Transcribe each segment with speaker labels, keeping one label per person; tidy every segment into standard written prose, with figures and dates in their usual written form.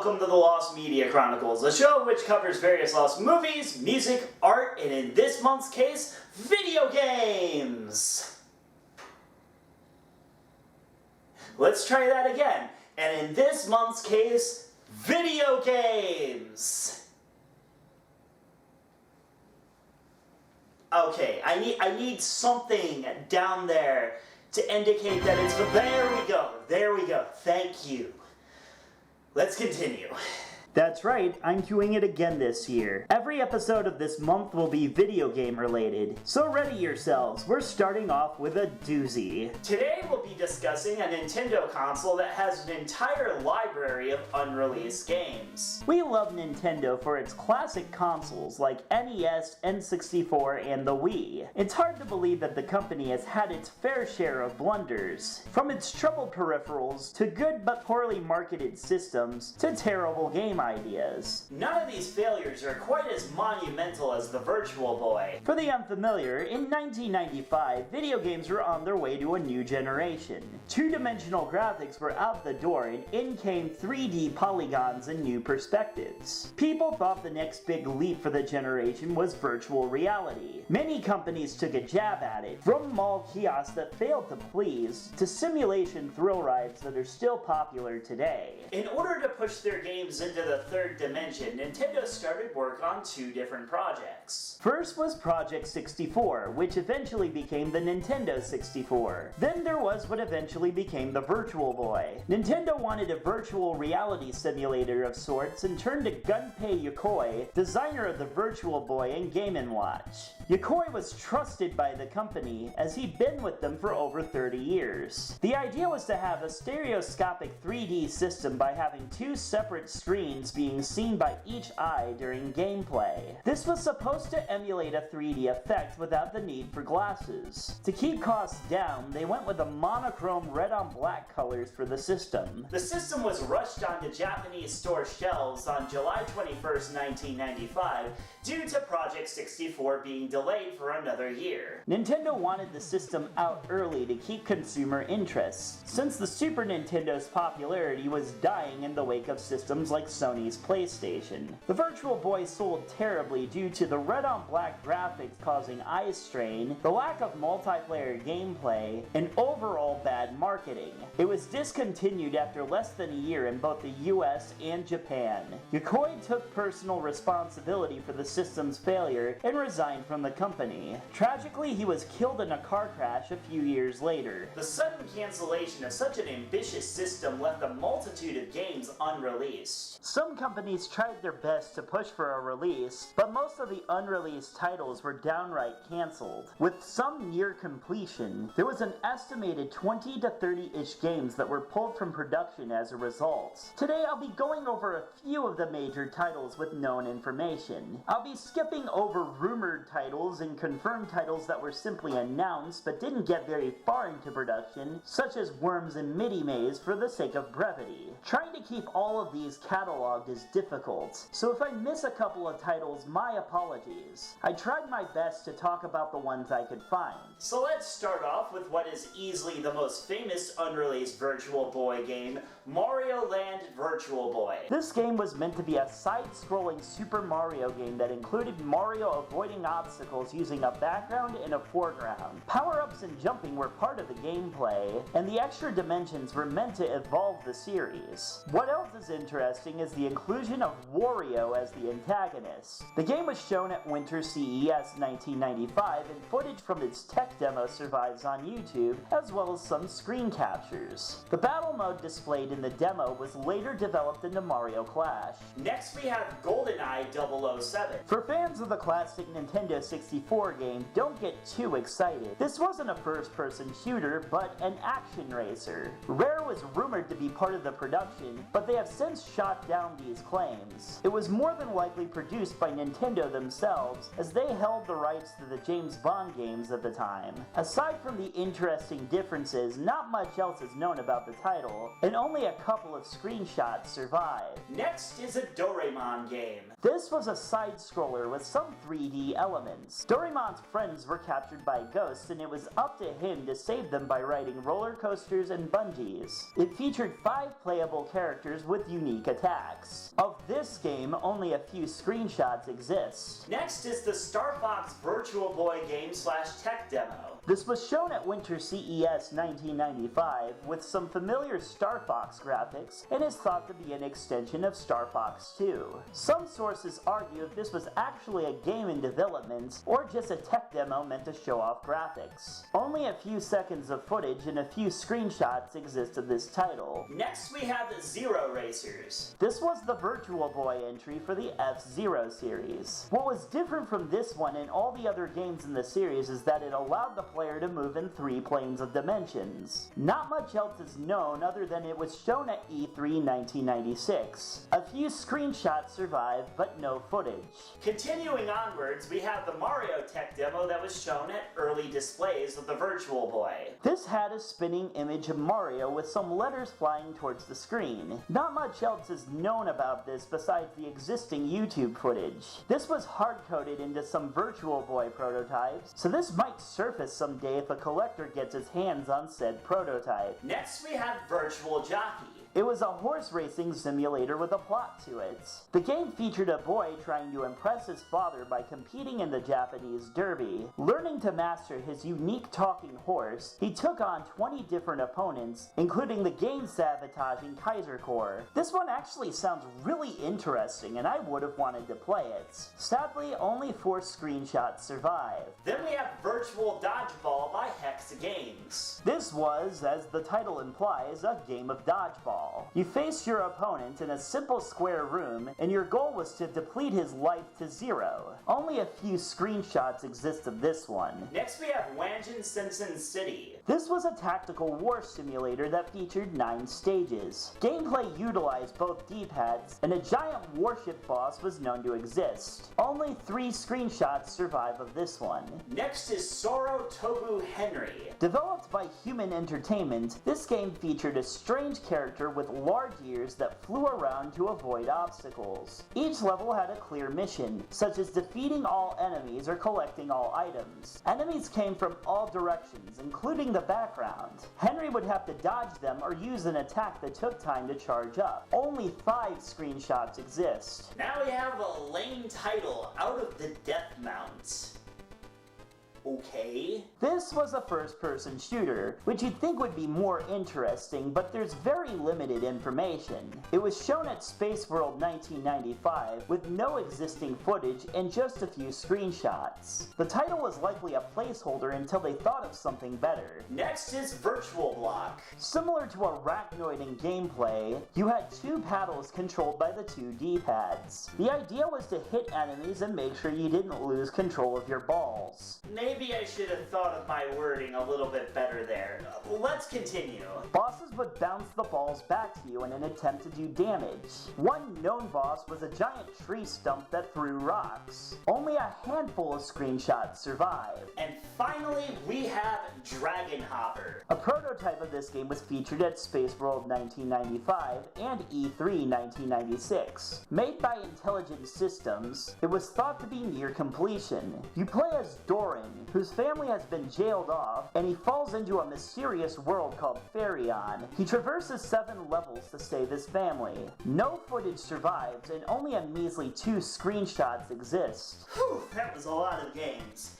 Speaker 1: Welcome to the Lost Media Chronicles, a show which covers various lost movies, music, art, and in this month's case, video games! Let's try that again. And in this month's case, video games! Okay, I need something down there to indicate that it's... There we go, thank you. Let's continue. That's right, I'm doing it again this year. Every episode of this month will be video game related, so ready yourselves, we're starting off with a doozy. Today we'll be discussing a Nintendo console that has an entire library of unreleased games. We love Nintendo for its classic consoles like NES, N64, and the Wii. It's hard to believe that the company has had its fair share of blunders. From its troubled peripherals, to good but poorly marketed systems, to terrible game ideas. None of these failures are quite as monumental as the Virtual Boy. For the unfamiliar, in 1995, video games were on their way to a new generation. Two-dimensional graphics were out the door and in came 3D polygons and new perspectives. People thought the next big leap for the generation was virtual reality. Many companies took a jab at it, from mall kiosks that failed to please, to simulation thrill rides that are still popular today. In order to push their games into the third dimension, Nintendo started work on two different projects. First was Project 64, which eventually became the Nintendo 64. Then there was what eventually became the Virtual Boy. Nintendo wanted a virtual reality simulator of sorts and turned to Gunpei Yokoi, designer of the Virtual Boy and Game & Watch. Yokoi was trusted by the company as he'd been with them for over 30 years. The idea was to have a stereoscopic 3D system by having two separate screens being seen by each eye during gameplay. This was supposed to emulate a 3D effect without the need for glasses. To keep costs down, they went with a monochrome red-on-black colors for the system. The system was rushed onto Japanese store shelves on July 21st, 1995, due to Project 64 being delayed for another year. Nintendo wanted the system out early to keep consumer interest, since the Super Nintendo's popularity was dying in the wake of systems like Sony's PlayStation. The Virtual Boy sold terribly due to the red-on-black graphics causing eye strain, the lack of multiplayer gameplay, and overall bad marketing. It was discontinued after less than a year in both the US and Japan. Yokoi took personal responsibility for the system's failure and resigned from the company. Tragically, he was killed in a car crash a few years later. The sudden cancellation of such an ambitious system left a multitude of games unreleased. Some companies tried their best to push for a release, but most of the unreleased titles were downright cancelled. With some near completion, there was an estimated 20 to 30-ish games that were pulled from production as a result. Today I'll be going over a few of the major titles with known information. I'll be skipping over rumored titles and confirmed titles that were simply announced but didn't get very far into production, such as Worms and Midi Maze for the sake of brevity. Trying to keep all of these cataloged is difficult, so if I miss a couple of titles, my apologies. I tried my best to talk about the ones I could find. So let's start off with what is easily the most famous unreleased Virtual Boy game, Mario Land Virtual Boy. This game was meant to be a side-scrolling Super Mario game that included Mario avoiding obstacles using a background and a foreground. Power-ups and jumping were part of the gameplay, and the extra dimensions were meant to evolve the series. What else is interesting is the inclusion of Wario as the antagonist. The game was shown at Winter CES 1995, and footage from its tech demo survives on YouTube, as well as some screen captures. The battle mode displayed in the demo was later developed into Mario Clash. Next we have Goldeneye 007. For fans of the classic Nintendo 64 game, don't get too excited. This wasn't a first-person shooter, but an action racer. Rare was rumored to be part of the production, but they have since shot down these claims. It was more than likely produced by Nintendo themselves, as they held the rights to the James Bond games at the time. Aside from the interesting differences, not much else is known about the title, and only a couple of screenshots screenshots survive. Next is a Doraemon game. This was a side-scroller with some 3D elements. Doraemon's friends were captured by ghosts, and it was up to him to save them by riding roller coasters and bungees. It featured 5 playable characters with unique attacks. Of this game, only a few screenshots exist. Next is the Starfox Virtual Boy game / tech demo. This was shown at Winter CES 1995 with some familiar Starfox graphics and is thought to be an extension of Starfox 2. Some sources argue if this was actually a game in development or just a tech demo meant to show off graphics. Only a few seconds of footage and a few screenshots exist of this title. Next we have Zero Racers. This was the Virtual Boy entry for the F-Zero series. What was different from this one and all the other games in the series is that it allowed the player to move in 3 planes of dimensions. Not much else is known other than it was shown at E3 1996. A few screenshots survive, but no footage. Continuing onwards, we have the Mario tech demo that was shown at early displays of the Virtual Boy. This had a spinning image of Mario with some letters flying towards the screen. Not much else is known about this besides the existing YouTube footage. This was hard-coded into some Virtual Boy prototypes, so this might surface someday if a collector gets his hands on said prototype. Next we have Virtual Jockey. It was a horse racing simulator with a plot to it. The game featured a boy trying to impress his father by competing in the Japanese Derby. Learning to master his unique talking horse, he took on 20 different opponents, including the game-sabotaging Kaiser Corps. This one actually sounds really interesting and I would have wanted to play it. Sadly, only 4 screenshots survive. Then we have Virtual Dodgeball by Hex Games. This was, as the title implies, a game of dodgeball. You face your opponent in a simple square room, and your goal was to deplete his life to 0. Only a few screenshots exist of this one. Next we have Simpson City. This was a tactical war simulator that featured 9 stages. Gameplay utilized both D-pads, and a giant warship boss was known to exist. Only 3 screenshots survive of this one. Next is Soro Tobu Henry. Developed by Human Entertainment, this game featured a strange character with large ears that flew around to avoid obstacles. Each level had a clear mission, such as defeating all enemies or collecting all items. Enemies came from all directions, including the background. Henry would have to dodge them or use an attack that took time to charge up. Only 5 screenshots exist. Now we have a lame title, Out of the Death Mount. Okay. This was a first-person shooter, which you'd think would be more interesting, but there's very limited information. It was shown at Space World 1995 with no existing footage and just a few screenshots. The title was likely a placeholder until they thought of something better. Next is Virtual Block. Similar to Arachnoid in gameplay, you had 2 paddles controlled by the 2 D-pads. The idea was to hit enemies and make sure you didn't lose control of your balls. Maybe I should have thought of my wording a little bit better there. Let's continue. Bosses would bounce the balls back to you in an attempt to do damage. One known boss was a giant tree stump that threw rocks. Only a handful of screenshots survive. And finally, we have Dragon Hopper. A prototype of this game was featured at Space World 1995 and E3 1996. Made by Intelligent Systems, it was thought to be near completion. You play as Doran, whose family has been jailed off, and he falls into a mysterious world called Fairyon. He traverses 7 levels to save his family. No footage survives, and only a measly 2 screenshots exist. Whew, that was a lot of games.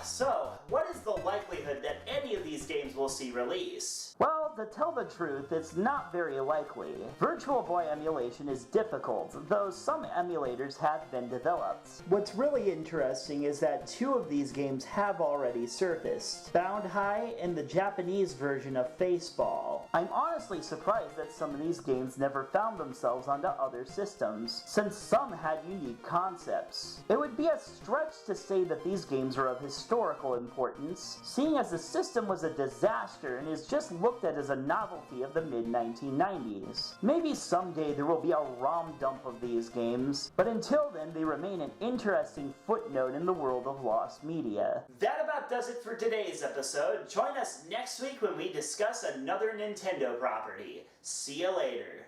Speaker 1: So, what is the likelihood that any of these games will see release? Well, to tell the truth, it's not very likely. Virtual Boy emulation is difficult, though some emulators have been developed. What's really interesting is that 2 of these games have already surfaced, Bound High and the Japanese version of Faceball. I'm honestly surprised that some of these games never found themselves onto other systems, since some had unique concepts. It would be a stretch to say that these games are of historical importance, seeing as the system was a disaster and is just looked at as a novelty of the mid-1990s. Maybe someday there will be a ROM dump of these games, but until then they remain an interesting footnote in the world of lost media. That about does it for today's episode. Join us next week when we discuss another Nintendo property. See you later.